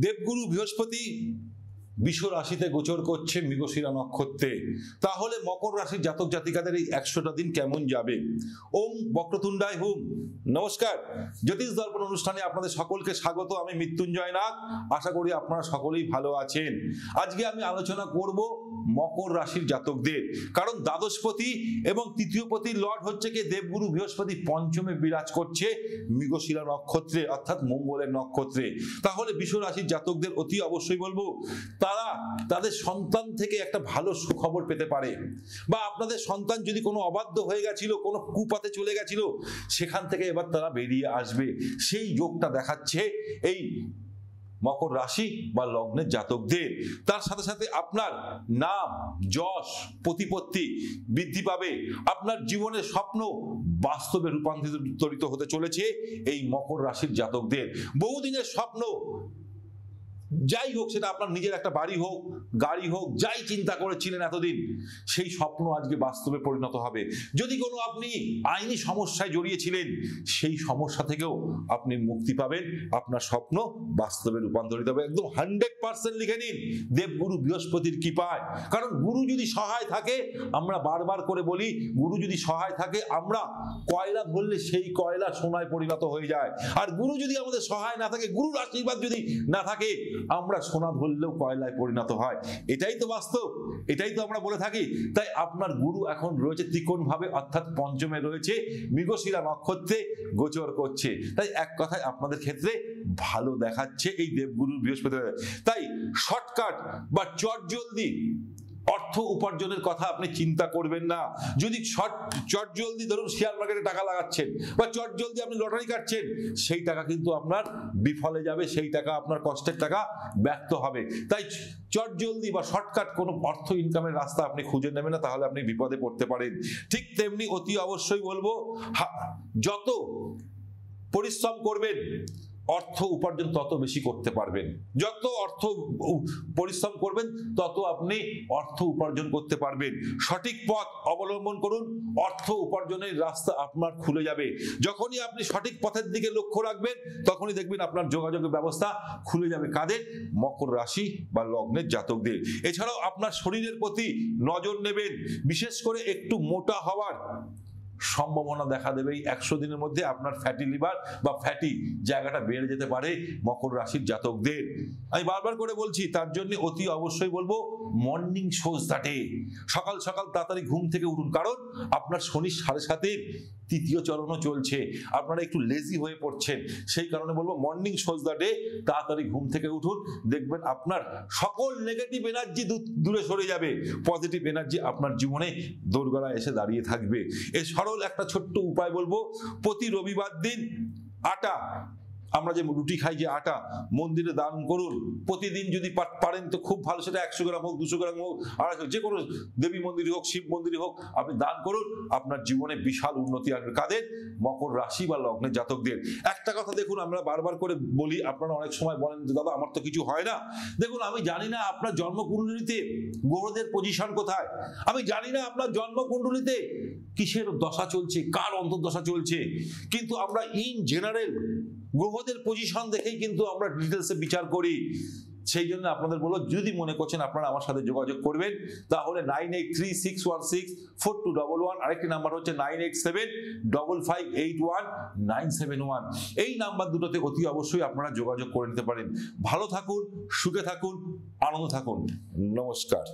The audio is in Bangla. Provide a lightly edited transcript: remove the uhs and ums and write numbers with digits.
দেবগুরু বৃহস্পতি বৃষ রাশিতে গোচর করছে মৃগশিরা নক্ষত্রে। তাহলে মকর রাশির জাতক জাতিকাদের এই 100টা দিন কেমন যাবে? ওম বক্রতুণ্ডায় হুম। নমস্কার, জ্যোতিষ দর্পণ অনুষ্ঠানে আপনাদের সকলকে স্বাগত। আমি মৃত্যুঞ্জয় নাগ। আশা করি আপনারা সকলেই ভালো আছেন। আজকে আমি আলোচনা করব মকর রাশির জাতকদের, কারণ দ্বাদশপতি এবং তৃতীয়পতি লর্ড হচ্ছে কি দেবগুরু বৃহস্পতি পঞ্চমে বিরাজ করছে মৃগশিরা নক্ষত্রে, অর্থাৎ মঙ্গলের নক্ষত্রে। তাহলে বৃষ রাশির জাতকদের অতি অবশ্যই বলবো তারা তাদের সন্তান থেকে একটা ভালো সুখবর পেতে পারে, বা আপনাদের সন্তান যদি কোনো অবাধ্য হয়ে গেছিল, কোনো কুপথে চলে গেছিল, সেখান থেকে এবার তারা বেরিয়ে আসবে, সেই যোগটা দেখাচ্ছে এই মকর রাশি বা লগ্নের জাতকদের। তার সাথে সাথে আপনার নাম, যশ, প্রতিপত্তি বৃদ্ধি পাবে। আপনার জীবনের স্বপ্ন বাস্তবে রূপান্তরিত হতে চলেছে এই মকর রাশির জাতকদের। বহুদিনের স্বপ্ন, যাই হোক, সেটা আপনার নিজের একটা বাড়ি হোক, গাড়ি হোক, যাই চিন্তা করেছিলেন এতদিন, সেই স্বপ্ন আজকে বাস্তবে পরিণত হবে। যদি কোনো আপনি আইনি সমস্যায় জড়িয়েছিলেন, সেই সমস্যা থেকেও আপনি মুক্তি পাবেন, আপনার স্বপ্ন বাস্তবে রূপান্তরিত হবে। একদম 100% লিখে নিন, দেবগুরু বৃহস্পতির কৃপায়। কারণ গুরু যদি সহায় থাকে, আমরা বারবার করে বলি, গুরু যদি সহায় থাকে, আমরা কয়লা ধরলে সেই কয়লা সোনায় পরিণত হয়ে যায়। আর গুরু যদি আমাদের সহায় না থাকে, গুরুর আশীর্বাদ যদি না থাকে, আমরা সোনা ধরলেও কয়লায় পরিণত হয়। এটাই তো বাস্তব, এটাই তো আমরা বলে থাকি। তাই আপনার গুরু এখন রয়েছে ত্রিকোণ ভাবে, অর্থাৎ পঞ্চমে রয়েছে, মৃগশিরা নক্ষত্রে গোচর করছে। তাই এক কথায় আপনাদের ক্ষেত্রে ভালো দেখাচ্ছে এই দেবগুরু বৃহস্পতি। তাই শর্টকাট বা চটজলদি অর্থ উপার্জনের কথা আপনি চিন্তা করবেন না। যদি চটজলদি ধরুন শেয়ার মার্কেটে টাকা লাগাচ্ছেন, বা চটজলদি আপনি লটারি কাটছেন, সেই টাকা কিন্তু আপনার বিফলে যাবে, সেই টাকা আপনার কষ্টের টাকা ব্যর্থ হবে। তাই চটজলদি বা শর্টকাট কোনো অর্থ ইনকামের রাস্তা আপনি খুঁজে নেবেন না, তাহলে আপনি বিপদে পড়তে পারেন। ঠিক তেমনি অতি অবশ্যই বলবো, যত পরিশ্রম করবেন অর্থ উপার্জন তত বেশি করতে পারবেন। যত অর্থ পরিশ্রম করবেন তত আপনি অর্থ উপার্জন করতে পারবেন। সঠিক পথ অবলম্বন করুন, অর্থ উপার্জনের রাস্তা আপনার খুলে যাবে। যখনই আপনি সঠিক পথের দিকে লক্ষ্য রাখবেন, তখনই দেখবেন আপনার যোগাযোগের ব্যবস্থা খুলে যাবে। কাদের? মকর রাশি বা লগ্নের জাতকদের। এছাড়াও আপনার শরীরের প্রতি নজর নেবেন, বিশেষ করে একটু মোটা হওয়ার সম্ভাবনা দেখা দেবে। এই 100 দিনের মধ্যে আপনার ফ্যাটি লিভার বা ফ্যাটি জায়গাটা বেড়ে যেতে পারে মকর রাশির জাতকদের। আমি বারবার করে বলছি, তার জন্য অতি অবশ্যই বলবো মর্নিং সোজদাটে, সকাল সকাল তাড়াতাড়ি ঘুম থেকে উঠুন। কারণ আপনার শনি 7.5 তৃতীয় চরণও চলছে, আপনারা একটু লেজি হয়ে পড়ছেন। সেই কারণে বলবো মর্নিং সোজদাটে তাড়াতাড়ি ঘুম থেকে উঠুন, দেখবেন আপনার সকল নেগেটিভ এনার্জি দূরে সরে যাবে, পজিটিভ এনার্জি আপনার জীবনে দোরগোড়ায় এসে দাঁড়িয়ে থাকবে। এই সরল একটা ছোট্ট উপায় বলবো, প্রতি রবিবার দিন আটা, আমরা যে রুটি খাই, যে আটা, মন্দিরে দান করুন। প্রতিদিন যদি পারেন তো খুব ভালো, সেটা 100 গ্রাম হোক, 200 গ্রাম হোক, 250, যে কোনো দেবী মন্দিরে হোক, শিব মন্দিরে হোক, আপনি দান করুন। আপনার জীবনে বিশাল উন্নতি আসবে। কাদের? মকর রাশি বা লগ্নের জাতকদের। একটা কথা দেখুন, আমরা বারবার করে বলি, আপনারা অনেক সময় বলেন যে দাদা আমার তো কিছু হয় না। দেখুন, আমি জানি না আপনার জন্মকুণ্ডলিতে গ্রহদের পজিশন কোথায়, আমি জানি না আপনার জন্মকুণ্ডলিতে কিসের দশা চলছে, কার অন্তর্দশা চলছে, কিন্তু আমরা ইন জেনারেল গ্রহদের পজিশন দেখেই কিন্তু আমরা ডিটেলসে বিচার করি। সেই জন্য আপনাদের বলো, যদি মনে করছেন আপনারা আমার সাথে যোগাযোগ করবেন, তাহলে 9836164211, আরেকটি নাম্বার হচ্ছে 9875581971। এই নাম্বার দুটোতে অতি অবশ্যই আপনারা যোগাযোগ করে নিতে পারেন। ভালো থাকুন, সুখে থাকুন, আনন্দ থাকুন। নমস্কার।